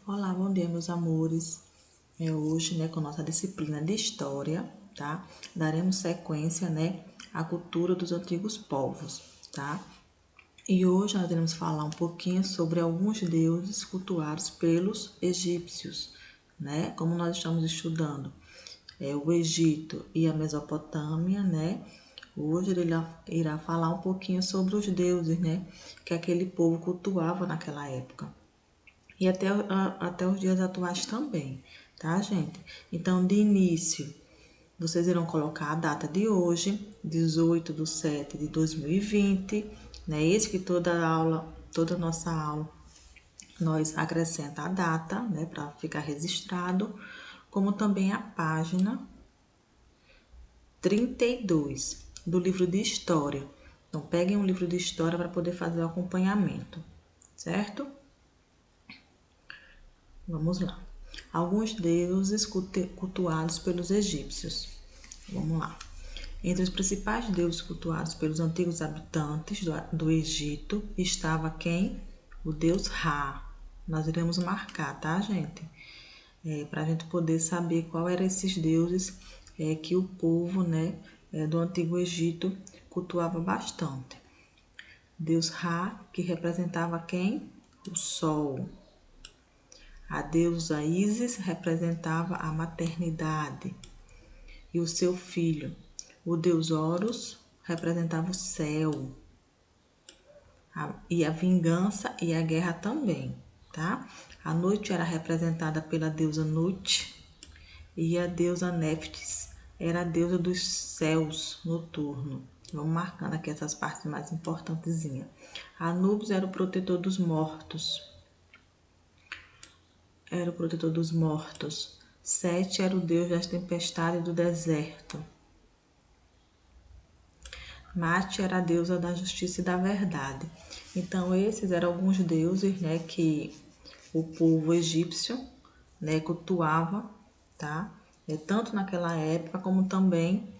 Olá, bom dia, meus amores. Hoje, com nossa disciplina de História, tá? Daremos sequência, à cultura dos antigos povos, tá? E hoje nós iremos falar um pouquinho sobre alguns deuses cultuados pelos egípcios, Como nós estamos estudando o Egito e a Mesopotâmia, Hoje ele irá falar um pouquinho sobre os deuses, Que aquele povo cultuava naquela época. E até os dias atuais também, tá, gente? Então, de início, vocês irão colocar a data de hoje, 18/7/2020, Esse que toda nossa aula, nós acrescenta a data, Para ficar registrado, como também a página 32 do livro de História. Então, peguem um livro de História para poder fazer o acompanhamento, certo? Vamos lá. Alguns deuses cultuados pelos egípcios. Vamos lá. Entre os principais deuses cultuados pelos antigos habitantes do Egito estava quem? O deus Ra. Nós iremos marcar, tá, gente? Para a gente poder saber qual eram esses deuses que o povo, do Antigo Egito cultuava bastante. Deus Ra, que representava quem? O Sol. A deusa Ísis representava a maternidade e o seu filho. O deus Horus representava o céu. E a vingança e a guerra também, tá? A noite era representada pela deusa Nut e a deusa Néftis era a deusa dos céus noturno. Vamos marcando aqui essas partes mais importantezinhas. Anubis era o protetor dos mortos. Sete era o deus das tempestades do deserto. Mate era a deusa da justiça e da verdade. Então, esses eram alguns deuses, que o povo egípcio, cultuava, tá? Tanto naquela época como também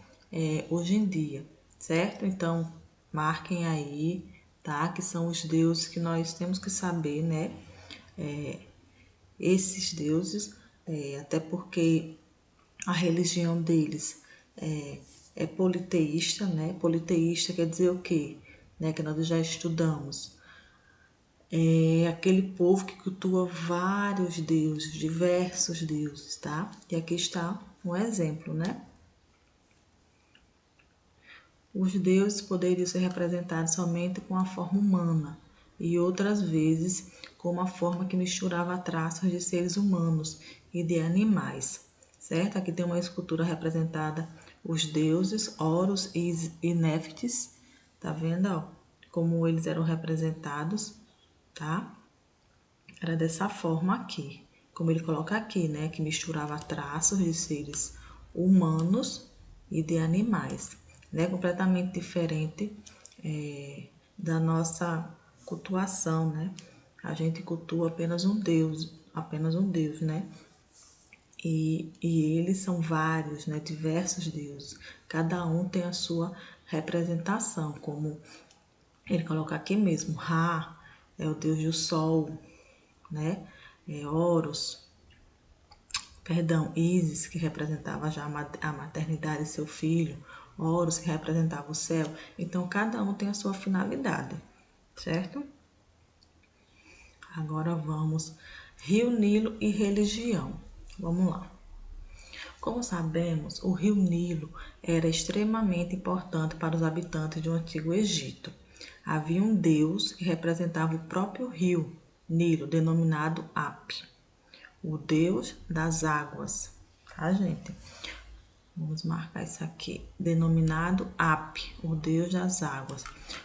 hoje em dia, certo? Então, marquem aí, tá? Que são os deuses que nós temos que saber, esses deuses, até porque a religião deles é politeísta, Politeísta quer dizer o quê? Que nós já estudamos. É aquele povo que cultua vários deuses, diversos deuses, tá? E aqui está um exemplo, Os deuses poderiam ser representados somente com a forma humana e outras vezes com uma forma que misturava traços de seres humanos e de animais, certo? Aqui tem uma escultura representada os deuses Horus e Néftis, tá vendo, ó? Como eles eram representados, tá? Era dessa forma aqui, como ele coloca aqui, que misturava traços de seres humanos e de animais, completamente diferente da nossa cultuação, A gente cultua apenas um Deus, E eles são vários, diversos deuses. Cada um tem a sua representação, como ele coloca aqui mesmo. Ra é o deus do sol, Horus, Ísis, que representava já a maternidade e seu filho. Horus, que representava o céu. Então, cada um tem a sua finalidade, certo? Agora vamos, Rio Nilo e religião. Vamos lá. Como sabemos, o rio Nilo era extremamente importante para os habitantes do Antigo Egito. Havia um deus que representava o próprio rio Nilo, denominado Hapi, o deus das águas, tá, gente? Vamos marcar isso aqui, denominado Hapi, o deus das águas,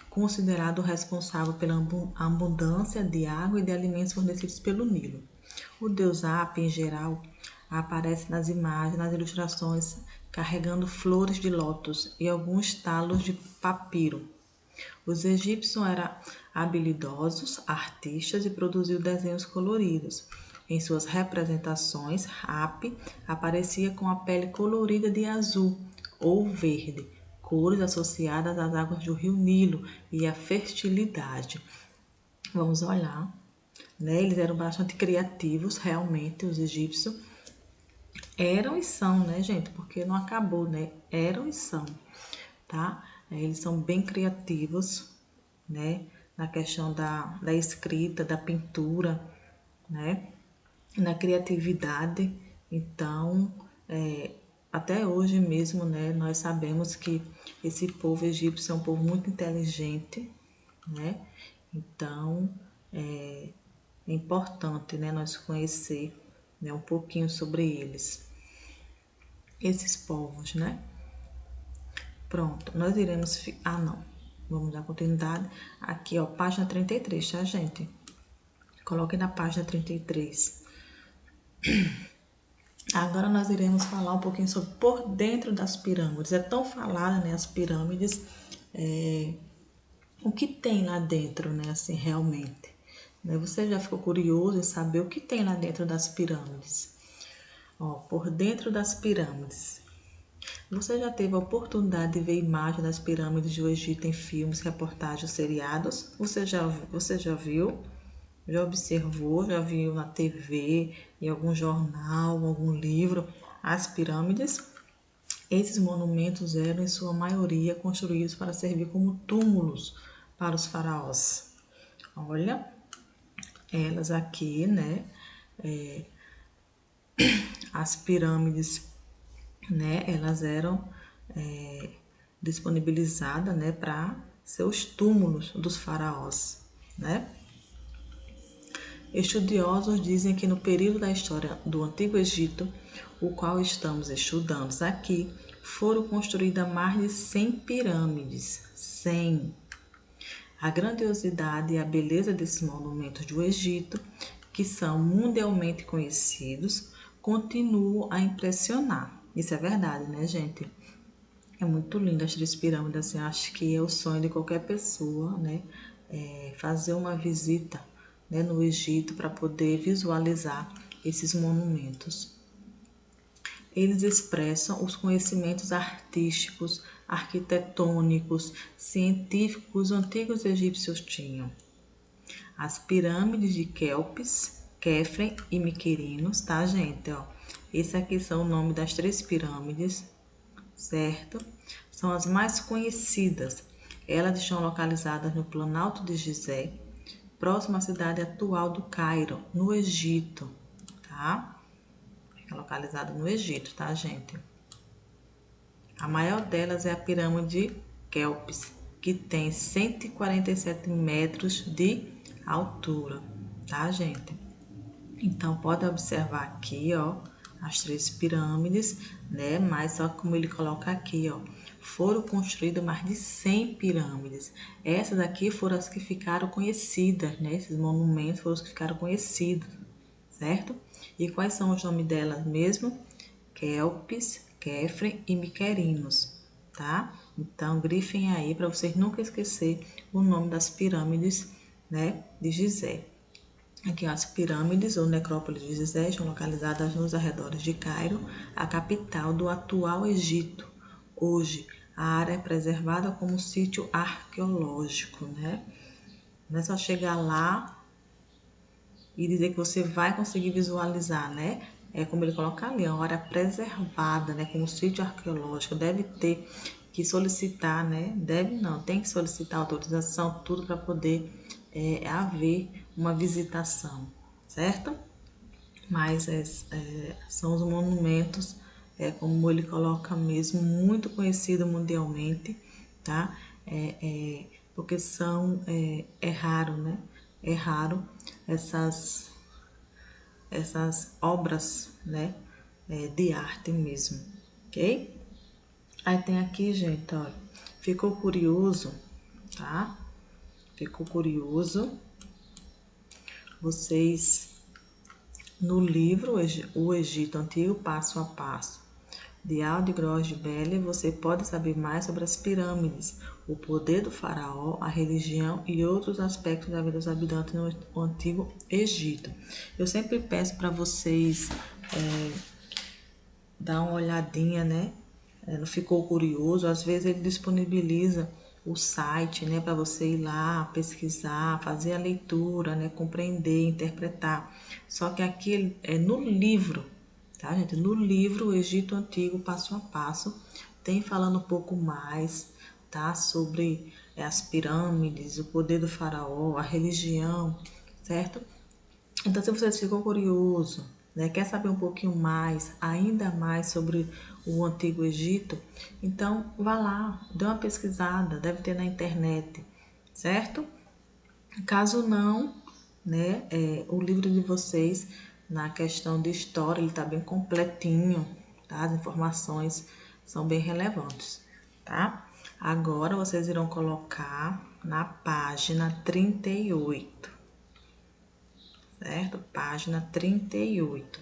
considerado responsável pela abundância de água e de alimentos fornecidos pelo Nilo. O deus Hapi, em geral, aparece nas imagens, nas ilustrações, carregando flores de lótus e alguns talos de papiro. Os egípcios eram habilidosos artistas e produziam desenhos coloridos. Em suas representações, Hapi aparecia com a pele colorida de azul ou verde, cores associadas às águas do rio Nilo e à fertilidade. Vamos olhar né? Eles eram bastante criativos, realmente, os egípcios. Eram e são, né, gente? Porque não acabou, né? Eram e são, tá? Eles são bem criativos, né? Na questão da escrita, da pintura, né? Na criatividade. Então, até hoje mesmo, né? Nós sabemos que esse povo egípcio é um povo muito inteligente, né? Então, é importante, né? Nós conhecer, né, um pouquinho sobre eles, esses povos, né? Pronto, nós iremos. Ah, não. Vamos dar continuidade. Aqui, ó, página 33, tá, gente? Coloque na página 33. Agora nós iremos falar um pouquinho sobre por dentro das pirâmides. É tão falada, né, as pirâmides, o que tem lá dentro, né, assim, realmente. Né? Você já ficou curioso em saber o que tem lá dentro das pirâmides? Ó, por dentro das pirâmides. Você já teve a oportunidade de ver imagens das pirâmides do Egito em filmes, reportagens, seriados? Você já viu? Já observou? Já viu na TV, em algum jornal, algum livro, as pirâmides? Esses monumentos eram, em sua maioria, construídos para servir como túmulos para os faraós. Olha, elas aqui, né? As pirâmides, né? Elas eram disponibilizadas, né? Para ser os túmulos dos faraós, né? Estudiosos dizem que no período da história do Antigo Egito, o qual estamos estudando aqui, foram construídas mais de 100 pirâmides. 100. A grandiosidade e a beleza desses monumentos do Egito, que são mundialmente conhecidos, continuam a impressionar. Isso é verdade, né, gente? É muito lindo as três pirâmides, assim, acho que é o sonho de qualquer pessoa, né? Fazer uma visita, né, no Egito para poder visualizar esses monumentos. Eles expressam os conhecimentos artísticos, arquitetônicos, científicos que os antigos egípcios tinham. As pirâmides de Quéops, Quefren e Miquerinos, tá, gente? Ó, esse aqui são o nome das três pirâmides, certo? São as mais conhecidas. Elas estão localizadas no Planalto de Gizé, próximo à cidade atual do Cairo, no Egito, tá? Fica localizado no Egito, tá, gente? A maior delas é a pirâmide de Quéops, que tem 147 metros de altura, tá, gente? Então, pode observar aqui, ó, as três pirâmides, né? Mas só como ele coloca aqui, ó, foram construídas mais de 100 pirâmides. Essas aqui foram as que ficaram conhecidas, né? Esses monumentos foram os que ficaram conhecidos, certo? E quais são os nomes delas mesmo? Quéops, Quefren e Miquerinos, tá? Então, grifem aí para vocês nunca esquecer o nome das pirâmides, né, de Gizé. Aqui, as pirâmides ou necrópolis de Gizé estão localizadas nos arredores de Cairo, a capital do atual Egito. Hoje, a área é preservada como sítio arqueológico, né? Não é só chegar lá e dizer que você vai conseguir visualizar, né? É como ele coloca ali, uma área preservada, né? Como sítio arqueológico. Deve ter que solicitar, né? Deve não, tem que solicitar autorização, tudo para poder haver uma visitação, certo? Mas são os monumentos, como ele coloca mesmo, muito conhecido mundialmente, tá? Porque é raro, né? É raro essas obras, né? De arte mesmo, ok? Aí tem aqui, gente, olha, ficou curioso, tá? Ficou curioso? Vocês, no livro O Egito Antigo Passo a Passo, de Aldo Gross de Belle, você pode saber mais sobre as pirâmides, o poder do faraó, a religião e outros aspectos da vida dos habitantes no Antigo Egito. Eu sempre peço para vocês dar uma olhadinha, né? Não ficou curioso? Às vezes ele disponibiliza o site, né, para você ir lá pesquisar, fazer a leitura, né, compreender, interpretar. Só que aqui é no livro, tá, gente? No livro O Egito Antigo, passo a passo, tem falando um pouco mais, tá, sobre as pirâmides, o poder do faraó, a religião, certo? Então, se você ficou curioso, né, quer saber um pouquinho mais, ainda mais sobre o Antigo Egito, então vá lá, dê uma pesquisada, deve ter na internet, certo? Caso não, né, o livro de vocês, na questão de história, ele está bem completinho, tá? As informações são bem relevantes, tá? Agora vocês irão colocar na página 38. Certo? Página 38.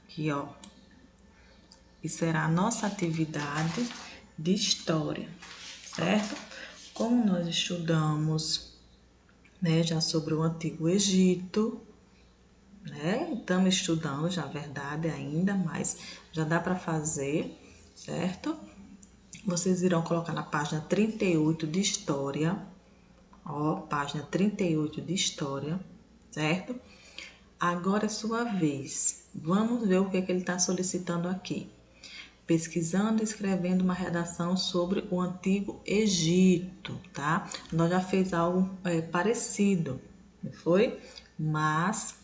Aqui, ó. E será a nossa atividade de história, certo? Como nós estudamos, né, já sobre o Antigo Egito, né? Estamos estudando, já, verdade, ainda, mas já dá para fazer, certo? Vocês irão colocar na página 38 de história, ó, página 38 de história, certo? Agora é sua vez. Vamos ver o que ele está solicitando aqui. Pesquisando e escrevendo uma redação sobre o Antigo Egito, tá? Nós já fez algo parecido, não foi? Mas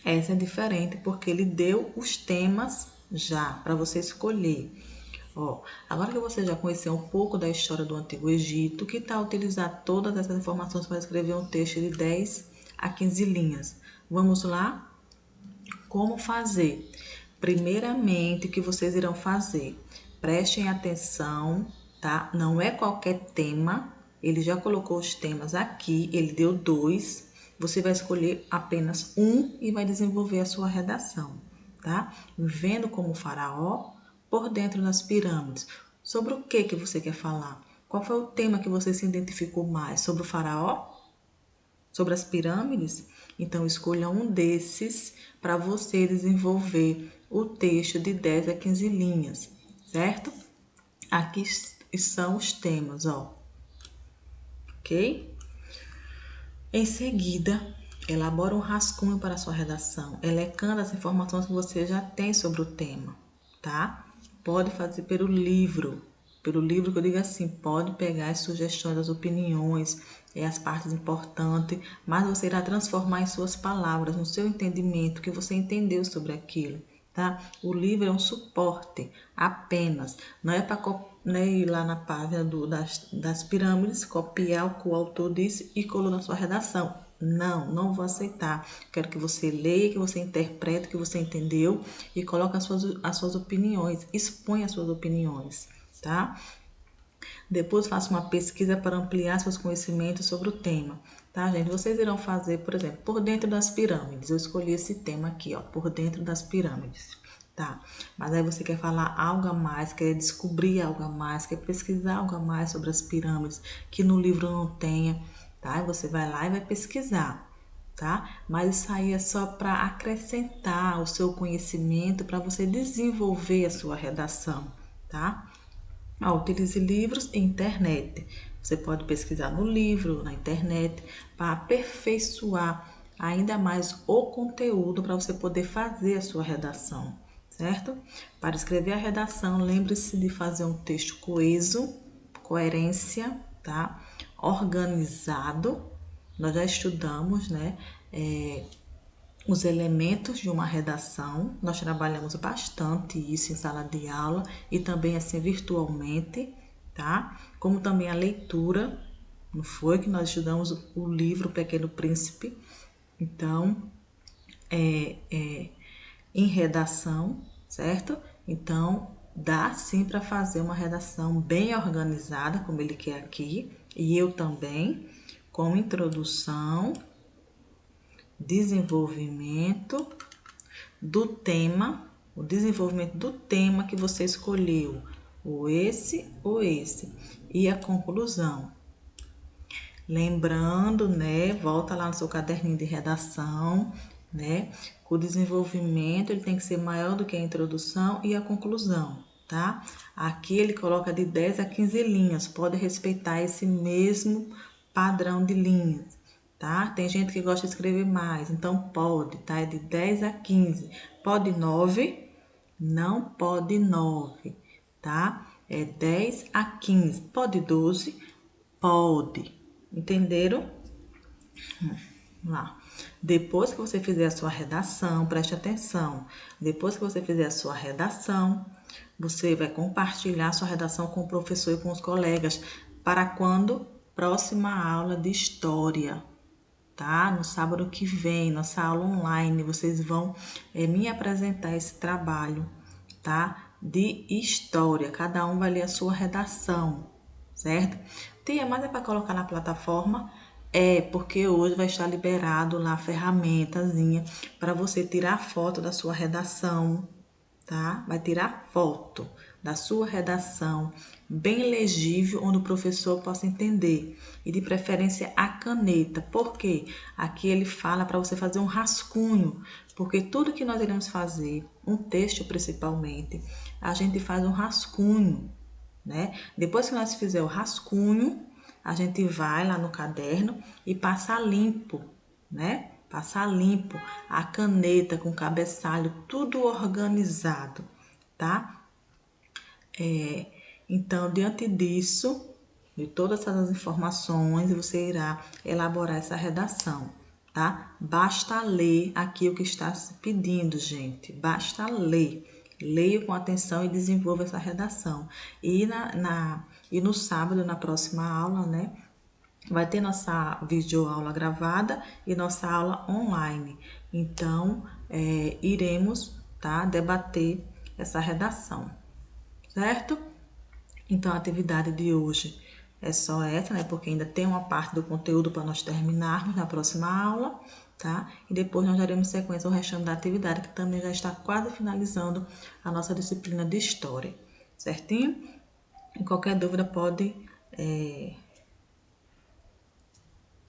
essa é diferente porque ele deu os temas já para você escolher. Ó, agora que você já conheceu um pouco da história do Antigo Egito, que tal utilizar todas essas informações para escrever um texto de 10 a 15 linhas? Vamos lá? Como fazer? Primeiramente, o que vocês irão fazer? Prestem atenção, tá? Não é qualquer tema. Ele já colocou os temas aqui, ele deu 2. Você vai escolher apenas um e vai desenvolver a sua redação, tá? Vendo como faraó por dentro das pirâmides. Sobre o que você quer falar? Qual foi o tema que você se identificou mais? Sobre o faraó? Sobre as pirâmides? Então, escolha um desses para você desenvolver o texto de 10 a 15 linhas, certo? Aqui são os temas, ó. Ok? Em seguida, elabora um rascunho para a sua redação, elencando as informações que você já tem sobre o tema, tá? Pode fazer pelo livro que eu digo assim, pode pegar as sugestões, as opiniões, as partes importantes, mas você irá transformar em suas palavras, no seu entendimento, que você entendeu sobre aquilo, tá? O livro é um suporte apenas, não é para ir lá na página das pirâmides, copiar o que o autor disse e colocar na sua redação. Não, não vou aceitar. Quero que você leia, que você interprete, que você entendeu e coloque as suas opiniões, exponha as suas opiniões, tá? Depois faça uma pesquisa para ampliar seus conhecimentos sobre o tema, tá, gente? Vocês irão fazer, por exemplo, por dentro das pirâmides. Eu escolhi esse tema aqui, ó, por dentro das pirâmides, tá? Mas aí você quer falar algo a mais, quer descobrir algo a mais, quer pesquisar algo a mais sobre as pirâmides que no livro não tenha, tá? Você vai lá e vai pesquisar, tá? Mas isso aí é só para acrescentar o seu conhecimento, para você desenvolver a sua redação, tá? Utilize livros e internet. Você pode pesquisar no livro, na internet, para aperfeiçoar ainda mais o conteúdo para você poder fazer a sua redação, certo? Para escrever a redação, lembre-se de fazer um texto coeso, coerência, tá? Organizado. Nós já estudamos, né? Os elementos de uma redação. Nós trabalhamos bastante isso em sala de aula e também assim virtualmente, tá? Como também a leitura, não foi que nós estudamos o livro Pequeno Príncipe. Então, em redação, certo? Então, dá sim para fazer uma redação bem organizada, como ele quer aqui, e eu também, com introdução, desenvolvimento do tema, o desenvolvimento do tema que você escolheu, ou esse, e a conclusão. Lembrando, né, volta lá no seu caderninho de redação, né, o desenvolvimento ele tem que ser maior do que a introdução e a conclusão, tá? Aqui ele coloca de 10 a 15 linhas, pode respeitar esse mesmo padrão de linhas, tá? Tem gente que gosta de escrever mais, então pode, tá? É de 10 a 15. Pode 9? Não pode 9, tá? É 10 a 15. Pode 12? Pode. Entenderam? Lá. Depois que você fizer a sua redação, preste atenção. Depois que você fizer a sua redação, você vai compartilhar a sua redação com o professor e com os colegas. Para quando? Próxima aula de história, tá? No sábado que vem, nossa aula online, vocês vão me apresentar esse trabalho, tá? De história. Cada um vai ler a sua redação, certo? Tia, mas é para colocar na plataforma? É, porque hoje vai estar liberado lá a ferramentazinha para você tirar foto da sua redação, tá? Vai tirar foto da sua redação, bem legível, onde o professor possa entender. E de preferência a caneta. Por quê? Aqui ele fala para você fazer um rascunho, porque tudo que nós iremos fazer, um texto principalmente, a gente faz um rascunho, né? Depois que nós fizer o rascunho, a gente vai lá no caderno e passa limpo, né? Passar limpo a caneta com cabeçalho, tudo organizado, tá? Então, diante disso, de todas essas informações, você irá elaborar essa redação, tá? Basta ler aqui o que está se pedindo, gente. Basta ler. Leia com atenção e desenvolva essa redação. E no sábado, na próxima aula, né? Vai ter nossa videoaula gravada e nossa aula online. Então, iremos, tá, debater essa redação, certo? Então, a atividade de hoje é só essa, né? Porque ainda tem uma parte do conteúdo para nós terminarmos na próxima aula, tá? E depois nós daremos sequência ao restante da atividade, que também já está quase finalizando a nossa disciplina de História, certinho? E qualquer dúvida pode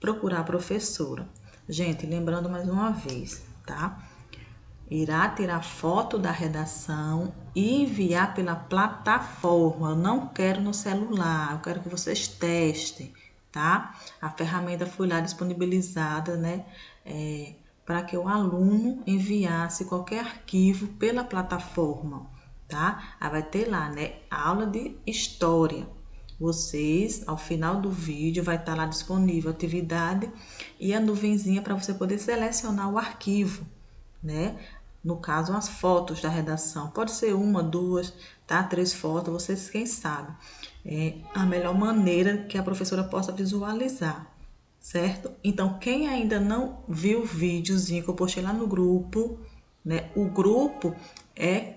procurar a professora. Gente, lembrando mais uma vez, tá? Irá tirar foto da redação e enviar pela plataforma. Eu não quero no celular, eu quero que vocês testem, tá? A ferramenta foi lá disponibilizada, né? Para que o aluno enviasse qualquer arquivo pela plataforma, tá? Aí vai ter lá, né? Aula de história. Vocês, ao final do vídeo, vai estar lá disponível a atividade e a nuvenzinha para você poder selecionar o arquivo, né? No caso, as fotos da redação. Pode ser uma, duas, tá? 3 fotos, vocês quem sabe. É a melhor maneira que a professora possa visualizar, certo? Então, quem ainda não viu o videozinho que eu postei lá no grupo, né? O grupo é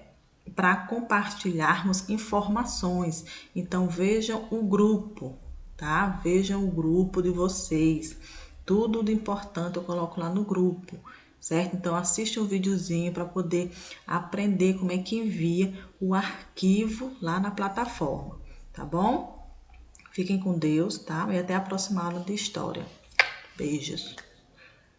para compartilharmos informações. Então, vejam o grupo, tá? Vejam o grupo de vocês. Tudo de importante eu coloco lá no grupo, certo? Então, assiste um videozinho para poder aprender como é que envia o arquivo lá na plataforma, tá bom? Fiquem com Deus, tá? E até a próxima aula de história. Beijos.